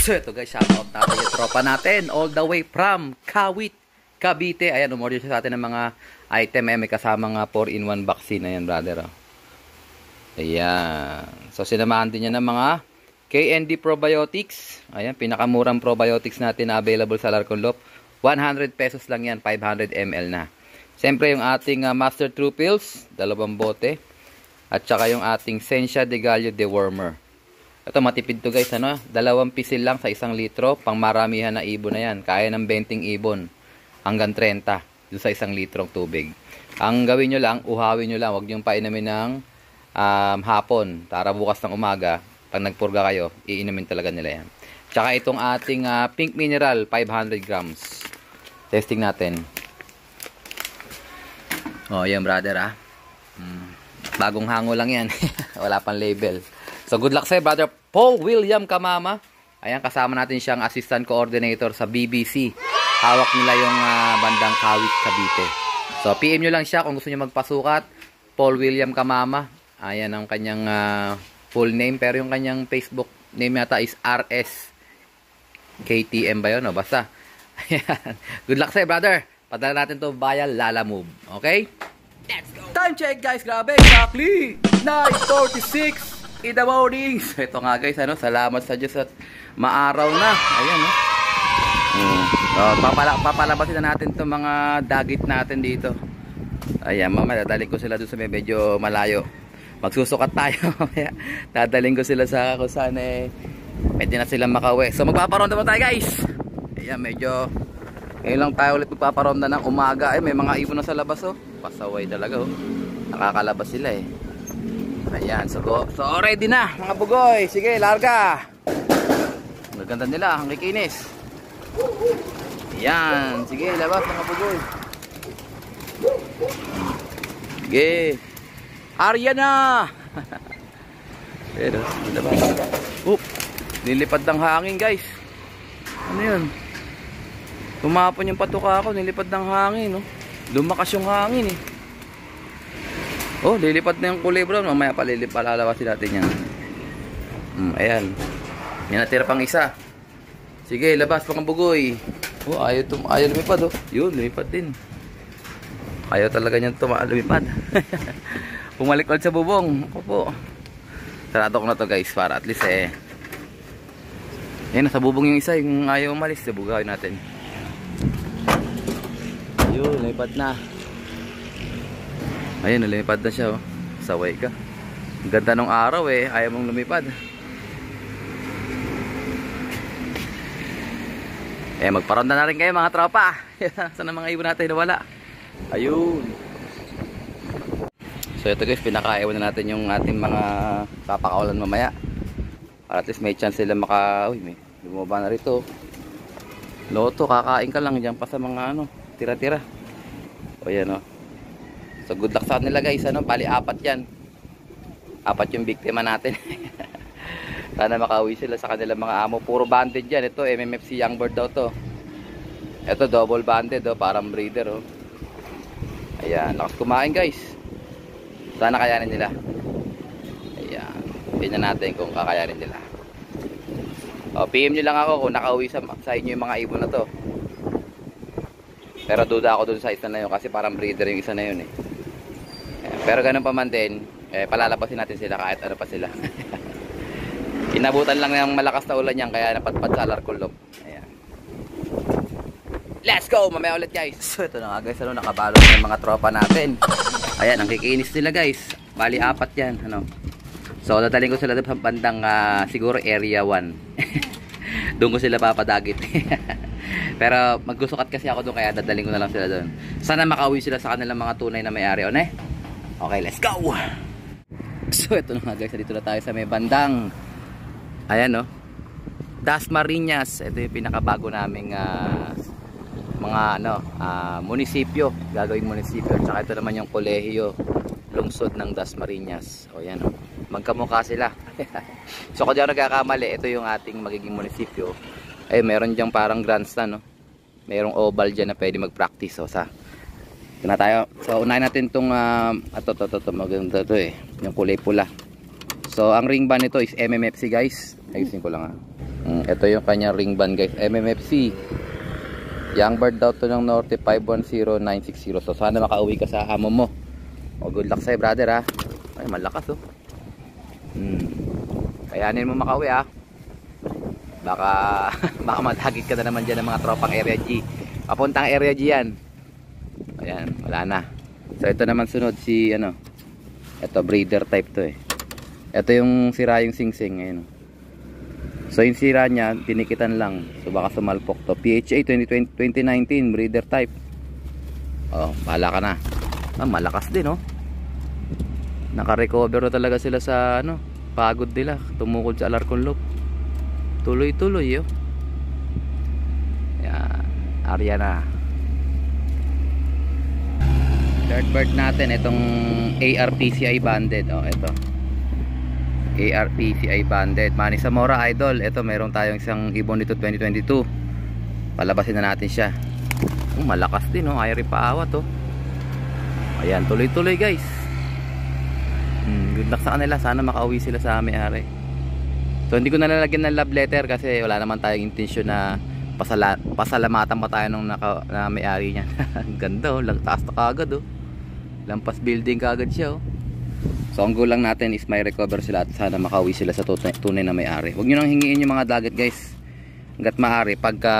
So ito guys, shoutout natin yung tropa natin all the way from Kawit, Cavite. Ayan, umorder siya sa atin ng mga item. May kasamang 4-in-1 vaccine. Ayan brother. Ayan. So sinamahan din niya ng mga KND Probiotics. Ayan, pinakamurang probiotics natin na available sa Larcolop. 100 pesos lang yan, 500 ml na. Siyempre yung ating Master True Pills, 2 bote. At saka yung ating Sensia de Gallo Dewormer. Ito matipid to guys, ano? 2 pisil lang sa 1 litro. Pang maramihan na ibon na yan. Kaya ng 20 ibon hanggang 30 dun sa 1 litrong tubig. Ang gawin nyo lang, uhawin nyo lang. Huwag nyo painumin ng hapon. Para bukas ng umaga, pag nagpurga kayo, iinumin talaga nila yan. Tsaka itong ating pink mineral, 500 grams. Testing natin. Oh, yan brother Bagong hango lang yan. Wala pang label. So good luck sa'yo brother Paul William Kamama. Ayan, kasama natin siyang assistant coordinator sa BBC. Hawak nila yung bandang Kawit, Cavite. So PM nyo lang siya kung gusto nyo magpasukat. Paul William Kamama. Ayan ang kanyang full name, pero yung kanyang Facebook name yata is RS KTM ba yun? O, basta. Ayan. Good luck sa'yo, brother. Padala natin to via Lalamove. Okay? Let's go! Time check, guys. Grabe. Exactly 9:46 in the morning. So, ito nga, guys. Salamat sa Diyos at maaraw na. Ayan, papalabasin na natin itong mga dagit natin dito. Ayan, mamaya dadalhin ko sila doon sa medyo malayo. Magsusukat tayo. Dadaling ko sila sa kung saan pwede na sila makauwi. So magpaparonda mo tayo guys. Ayan, medyo ngayon lang tayo ulit magpaparonda ng umaga. May mga ibon na sa labas pasaway talaga nakakalabas sila Ayan, so ready na mga bugoy. Sige, larga. Ang ganda nila, ang kikinis. Ayan, sige, labas mga bugoy. Sige. Arya na! Pero, nilipad ng hangin guys. Ano yun? Tumapon yung patuka ako, nilipad ng hangin Lumakas yung hangin lilipad na yung kulebra. Mamaya palalawasin natin yan. Ayan. Yan, natira pang isa. Sige, labas pang bugoy. Ayaw lumipad Yun, lumipad din. Ayaw talaga niyan lumipad. Pumalik ulit sa bubong. Ako po. Sarado ko na to guys para at least Ayan, nasa bubong yung isa. Yung ayaw umalis. Bugawin natin. Ayun, lumipad na. Ayun, lumipad na siya Saway ka. Ang ganda ng araw ayaw mong lumipad. Magparonda na rin kayo mga tropa. Saan ang mga ibon natin na wala? Ayun. So ito guys, pinakaiwan na natin yung ating mga papakawalan mamaya. Para at least may chance sila may bumaba na rito. Loto, kakain ka lang dyan pa sa mga tira-tira. Ayan So good luck sa nila guys. Bali 4 yan. 4 yung biktima natin. Sana makauwi sila sa kanilang mga amo. Puro banded yan. Ito MMFC Youngbird daw to. Ito double banded parang breeder Ayan, lakas kumain guys. Sana kayanin nila. Ayan, tingnan natin kung kakayanin nila. PM nyo lang ako kung nakauwi sa inyo yung mga ibon na to. Pero duda ako dun sa isa na yun kasi parang breeder yung isa na yun Ayan, pero ganun pa man din palalabasin natin sila kahit ano pa sila. Inabutan lang ng malakas na ulan yan kaya napatpat sa Larcolop. Ayan. Let's go! Mamaya ulit guys. So ito na nga guys, nakabalot ng mga tropa natin. Ayan, ang kikinis nila guys. Bali 4 yan. So dadaling ko sila doon sa bandang siguro area 1. Doon ko sila papadagit. Pero maggusukat kasi ako doon kaya dadaling ko na lang sila doon. Sana makauwi sila sa kanilang mga tunay na may-ari. Okay, let's go! So ito na nga guys, dito na tayo sa may bandang ayan Dasmariñas. Ito yung pinakabago naming mga munisipyo, gagawing munisipyo. Tsaka ito naman yung kolehiyo lungsod ng Dasmariñas. Yan magkamukha sila. So kung di ako nagkakamali, ito yung ating magiging munisipyo. Meron diyang parang grandstand merong oval dyan na pwede mag-practice. Ito na tayo. So unahin natin itong maganda ito yung kulay pula. So ang ring band nito is MMFC guys. Ayusin ko lang Ito yung kanyang ring band guys, MMFC. Young Bird daw to ng Norte 510960. So sana makauwi ka sa amo mo. O good luck sa'yo brother ha. Ay malakas oh. Kayanin mo makauwi ha. Baka baka matagit ka na naman dyan ng mga tropang area G. Papuntang area G yan. Ayan, wala na. So ito naman sunod si ano. Ito breeder type to eh. Ito yung sira yung singsing ngayon. So yung sira niya, tinikitan lang. So baka sumalpok to. PHA 2019 breeder type. Oh, bahala ka na. Malakas din oh. Naka-recover talaga sila sa ano, pagod nila, tumukod sa Alarcon Loop. Tuloy-tuloy oh. Yan, area na. Third bird natin itong ARPCI banded oh, ito. ARPCI banded Manny Zamora idol. Ito meron tayong isang ibon dito 2022. Palabasin na natin siya. Malakas din oh, ay ripaawat oh. Ayan, tuloy-tuloy guys. Good luck sa kanila, sana makauwi sila sa may-ari. So hindi ko nalalagyan ng love letter kasi wala naman tayong intensyon na pasalamatan pa tayo nung na may-ari niya. Ganda oh, taas na kagad oh. Lampas building kagad siya oh. So ang goal lang natin is may recover sila at sana makauwi sila sa tunay na may-ari. Huwag nyo nang hingiin yung mga dagat guys. Hanggat maaari, pagka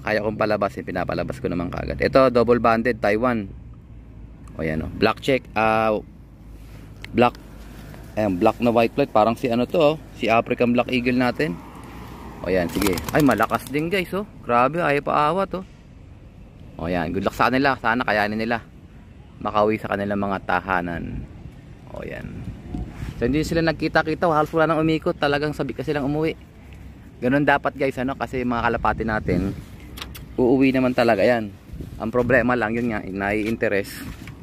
kaya kong palabasin, pinapalabas ko naman kagad. Ito double banded Taiwan. O yan o, black check, black, ayan, black na white plate. Parang si ano to oh, si African Black Eagle natin. O yan, sige. Ay malakas din guys oh. Grabe, ayaw paawat oh. O yan, good luck sa kanila. Sana kayanin nila makauwi sa kanilang mga tahanan. O yan. So hindi sila nagkita-kita, halos wala nang umikot. Talagang sabi ka silang umuwi. Ganun dapat guys ano, kasi mga kalapati natin uuwi naman talaga yan. Ang problema lang yun nga, nai-interest,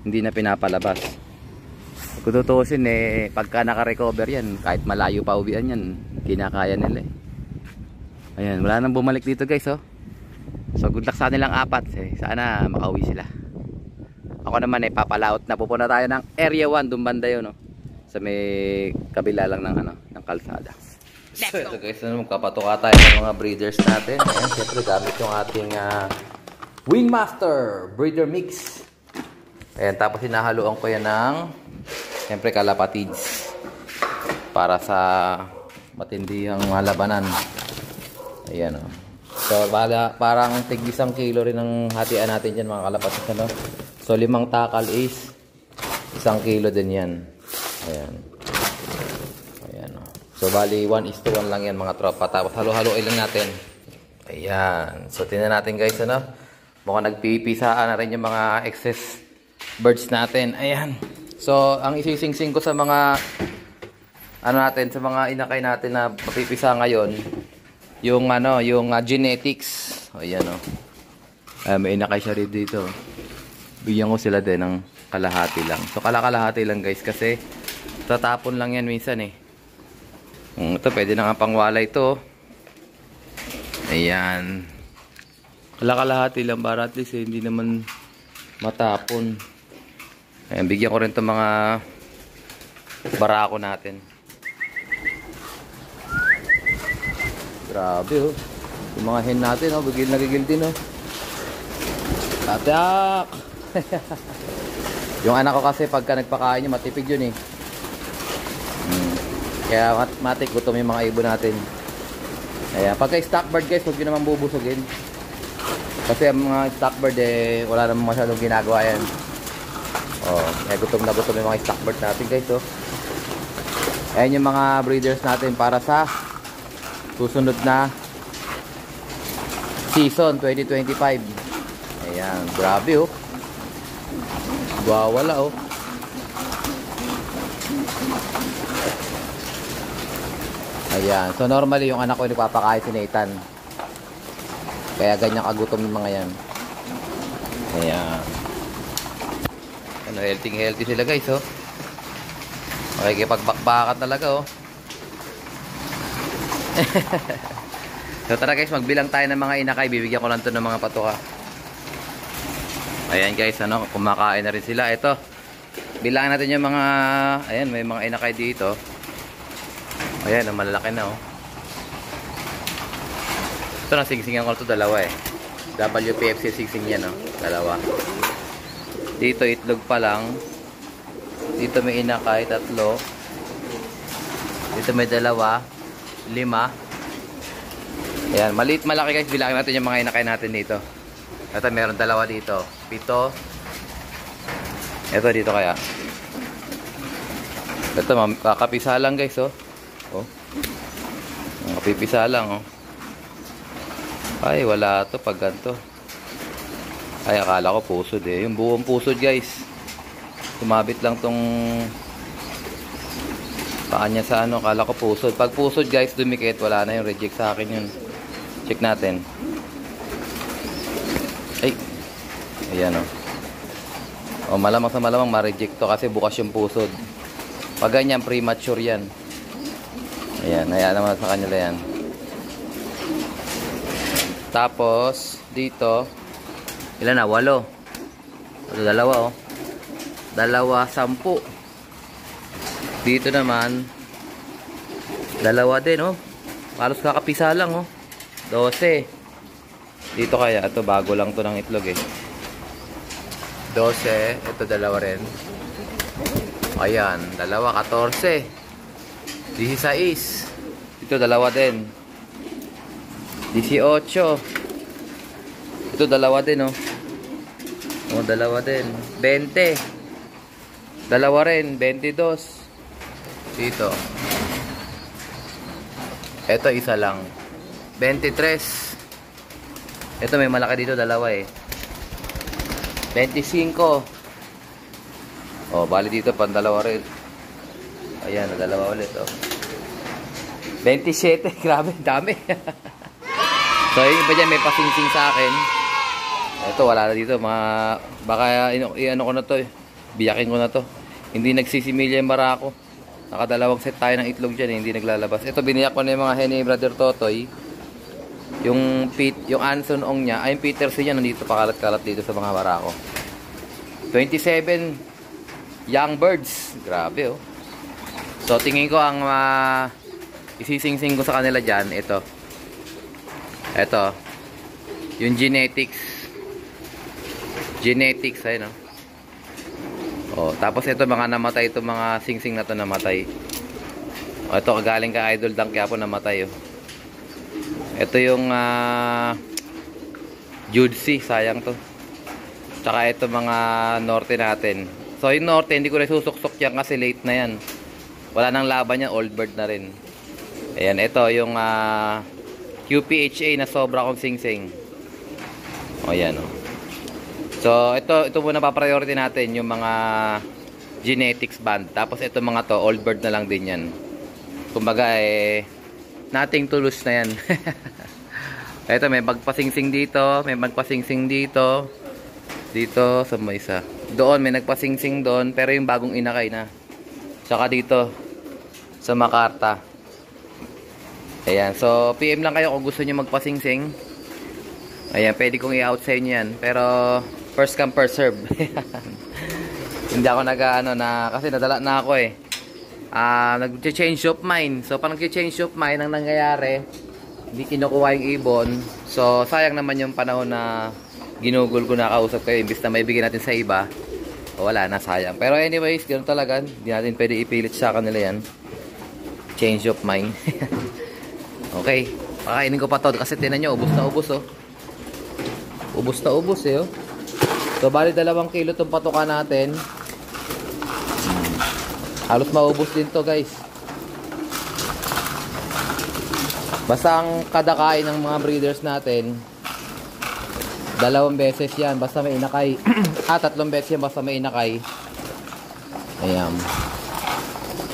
hindi na pinapalabas. Kung tutusin eh, pagka naka-recover yan, kahit malayo pa uwian yan, kinakaya nila eh. Ayan, wala nang bumalik dito guys oh. So good luck sa nilang apat eh. Sana makauwi sila. Ako naman eh, papalaot na. Pupunta tayo ng area 1, dumbanda yun no? Sa may kabila lang ng ano, ng kalsada. So ito guys, magpapatuka tayo ng mga breeders natin. Ayan, siyempre gamit yung ating Wingmaster Breeder Mix. Ayan, tapos hinahaluan ko yan ng siyempre kalapatids para sa matindihang labanan. Ayan o. So parang tig 1 kilo rin ang hatian natin dyan mga kalapatids ano? So 5 takal is 1 kilo din yan. Ayan. Ayan o. So bali 1:1 lang yan mga tropa. Tapos halo-haloin lang natin. Ayan. So tingnan natin guys ano. Mukhang nagpipisaan na rin yung mga excess birds natin. Ayan. So ang isisingsing ko sa mga ano natin, sa mga inakay natin na mapipisa ngayon, yung ano, yung genetics. Ayan o. May inakay siya rin dito. Bigyan ko sila din ng kalahati lang. So kalahati lang guys kasi tatapon lang yan minsan eh. Ito pwede na nga pangwalay ito. Ayan. Kalahati lang para at least eh, hindi naman matapon. Ayan, bigyan ko rin itong mga barako natin. Grabe oh. Yung mga hen natin oh, nagigil din oh. Tatak! Yung anak ko kasi pagka nagpakain niya matipid yun eh. Kaya matik gutom yung mga ibon natin. Kaya pagka stock bird guys, huwag yun naman bubusugin. Kasi ang mga stock bird eh, wala naman masyadong ginagawa yan. Oh, kaya gutom na gutom yung mga stock bird natin guys oh. Ayan yung mga breeders natin para sa susunod na season 2025. Ayan, grabe oh. Wala oh. Ayan, so normally yung anak ko nagpapakain si Nathan. Kaya ganyan kagutom yung mga yan. Ayan. Ano, healthy sila guys oh. Makikipagbakbakan talaga oh. So tara guys, magbilang tayo ng mga inakay. Bibigyan ko lang to ng mga patuka. Ayan guys, ano, kumakain na rin sila. Ito, bilangin natin yung mga, ayan, may mga inakay dito. Ayan, malalaki na oh. Ito na singsingan ko ito, dalawa eh. WPFC singsing yan, no? Dalawa. Dito itlog pa lang. Dito may inakay, 3. Dito may 2, 5. Ayan, maliit malaki guys. Bilangin natin yung mga inakay natin dito. Ito meron 2 dito. 7. Ito dito kaya. Ito kakapisa lang guys, oh. Oh. Kakapipisa lang, oh. Ay, wala to pag ganito. Ay, akala ko pusod eh. Yung buong pusod guys. Tumabit lang tong paa niya sa ano. Akala ko pusod. Pag pusod guys, dumikit. Wala na yung reject sa akin yun. Check natin. Ay. Ayan o. O, malamang sa malamang ma-reject to kasi bukas yung pusod. Pag ganyan, premature yan. Ayan. Hayaan naman sa kanila yan. Tapos, dito, ilan na? 8. Ito, 2, oh. 2, 10. Dito naman, 2 din, oh. Halos kakapisa lang, oh. 12. Dito kaya, ito, bago lang to ng itlog, eh. 12. Ito, 2 rin. Ayan, 2, 14. 16. Dito, 2 din. 18. Ito 2 din, oh. Oh, 2 din. 20. 2 rin, 22. Dito. Ito 1 lang. 23. Ito may malaki dito, 2 eh. 25. Oh, bali dito pang 2 rin. Ayan, 2 ulit, oh. 27. Grabe, dami. So, yung iba dyan may pasingsing sa akin. Ito, wala na dito. Baka i-ano ko na to eh. Biyakin ko na to. Hindi nagsisimilya yung barako. Nakadalawang set tayo ng itlog dyan eh. Hindi naglalabas. Ito, biniyak ko na yung mga hen ni Brother Totoy. Yung Anson Ong niya. Ay, yung Peterson niya. Nandito pakalat-kalat dito sa mga barako. 27 young birds. Grabe oh. So, tingin ko ang isisingsing ko sa kanila dyan. Ito. Ito, yung genetics, ayun, no? Oh, tapos ito mga namatay, ito mga singsing na to namatay. Oh, ito galing ka Idol Dunk kaya po namatay, oh. Ito yung Judsi, sayang to. Tsaka ito mga norte natin. So yung norte hindi ko na susuksok yan kasi late na yan. Wala nang laban yan, old bird na rin. Ayan, ito yung QPHA na sobra kong singsing. O yan o. So ito muna pa-priority natin yung mga genetics band. Tapos ito mga to old bird na lang din yan. Kumbaga nothing to lose na yan. Ito may magpasingsing dito, may magpasingsing dito. Dito sa may isa. Doon may nagpasingsing doon pero yung bagong inakay na. Tsaka dito sa Makarta. Ayan, so PM lang kayo kung gusto niyo magpasingsing. Ayan, pwede kong i-out sa inyo yan. Pero first come first serve. Hindi ako kasi nadala na ako eh. Nag-change of mind. So pag nag-change of mind ang nangyayari, hindi kinukuha yung ibon. So sayang naman yung panahon na ginugol ko na kausap kayo. Imbis na may bigyan natin sa iba, wala na, sayang. Pero anyways, ganoon talaga. Hindi natin pwede ipilit sa kanila yan. Change of mind. Okay, pakainin ko pa to kasi tinan nyo, ubos na ubos oh. Ubos na ubos eh oh. So bali 2 kilo itong patukan natin. Halos maubos din to guys. Basta ang kada kain ng mga breeders natin 2 beses yan basta may inakay. 3 beses yan basta may inakay. Ayan.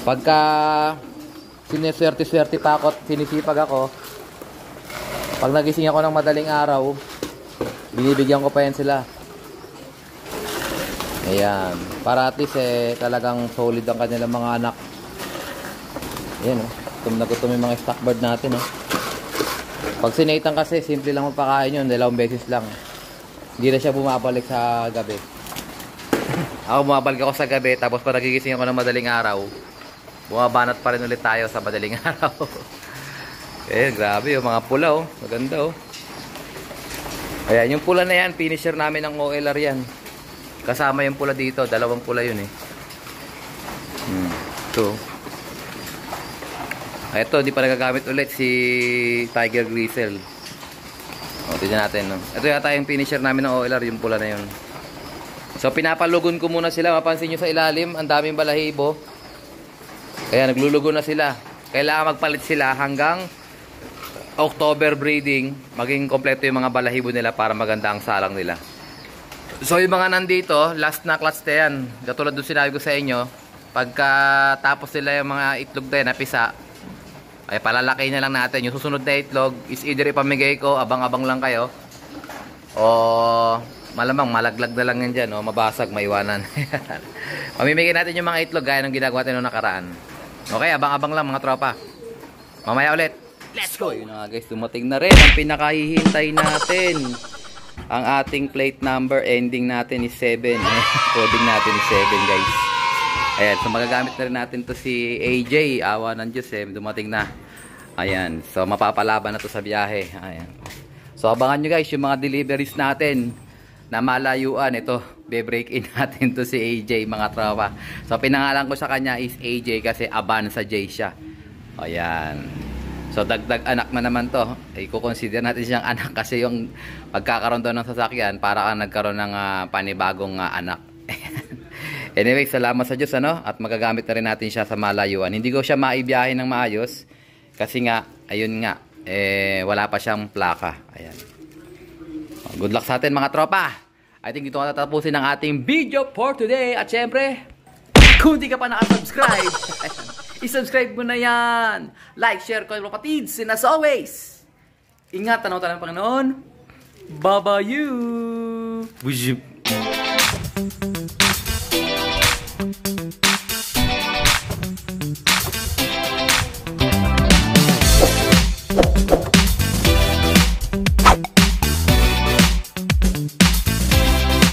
Pagka sineswerte-swerte pa ako at sinisipag ako, pag nagising ako ng madaling araw, binibigyan ko pa yan sila. Ayan, para at least talagang solid ang kanilang mga anak. Ayan oh, gutom na gutom yung mga stock bird natin oh. Pag sinaitan kasi, simple lang magpakain yun, 2 beses lang. Hindi na siya bumabalik sa gabi. Ako bumabalik ako sa gabi, tapos pag nagigising ako ng madaling araw, bumabanat pa rin ulit tayo sa madaling araw. Grabe, mga pula, oh. Maganda, oh. Ayan, yung pula na yan, finisher namin ng OLR yan. Kasama yung pula dito, dalawang pula yun, eh. Ito. Ito, di pa nagagamit ulit si Tiger Gristle. O, tignan natin, no. Ito yata yung finisher namin ng OLR, yung pula na yun. So, pinapalugon ko muna sila. Mapansin nyo sa ilalim, ang daming balahibo. Kaya, naglulugo na sila. Kailangan magpalit sila hanggang October breeding, maging kompleto yung mga balahibo nila para maganda ang salang nila. So yung mga nandito, last na clutch na yan. Katulad doon sinabi ko sa inyo, pagka tapos nila yung mga itlog na napisa, ay palalaki na lang natin. Yung susunod na itlog is either ipamigay ko, abang-abang lang kayo, o malamang malaglag na lang yan dyan, o mabasag, maiwanan. Mamimigay natin yung mga itlog gaya ng ginagawa natin noong nakaraan. Okay, abang-abang lang mga tropa. Mamaya ulit. Let's go! Yun na nga guys, dumating na rin ang pinakahihintay natin. Ang ating plate number ending natin is 7. Coding natin is 7 guys. Ayan, so magagamit na rin natin to si AJ. Awa ng Diyos, dumating na. Ayan, so mapapalaban na to sa biyahe. Ayan. So abangan nyo guys yung mga deliveries natin na malayuan. Ito, be-break in natin to si AJ mga tropa. So pinangalan ko sa kanya is AJ kasi Avanza J siya. Ayan. So dagdag anak na naman to. I-consider natin siyang anak kasi yung pagkakaroon daw ng sasakyan para kang nagkaroon ng panibagong anak. Anyway, salamat sa Diyos ano, at magagamit na rin natin siya sa malayuan. Hindi ko siya maibiyahe ng maayos kasi nga, ayun nga, wala pa siyang plaka. Ayan. Good luck sa atin mga tropa. I think dito ko tatapusin ang ating video for today. At syempre, kung di ka pa nakasubscribe, i-subscribe mo na yan. Like, share, comment, kapatids. And as always, ingat, tanaw tayo ng Panginoon. Bye-bye you.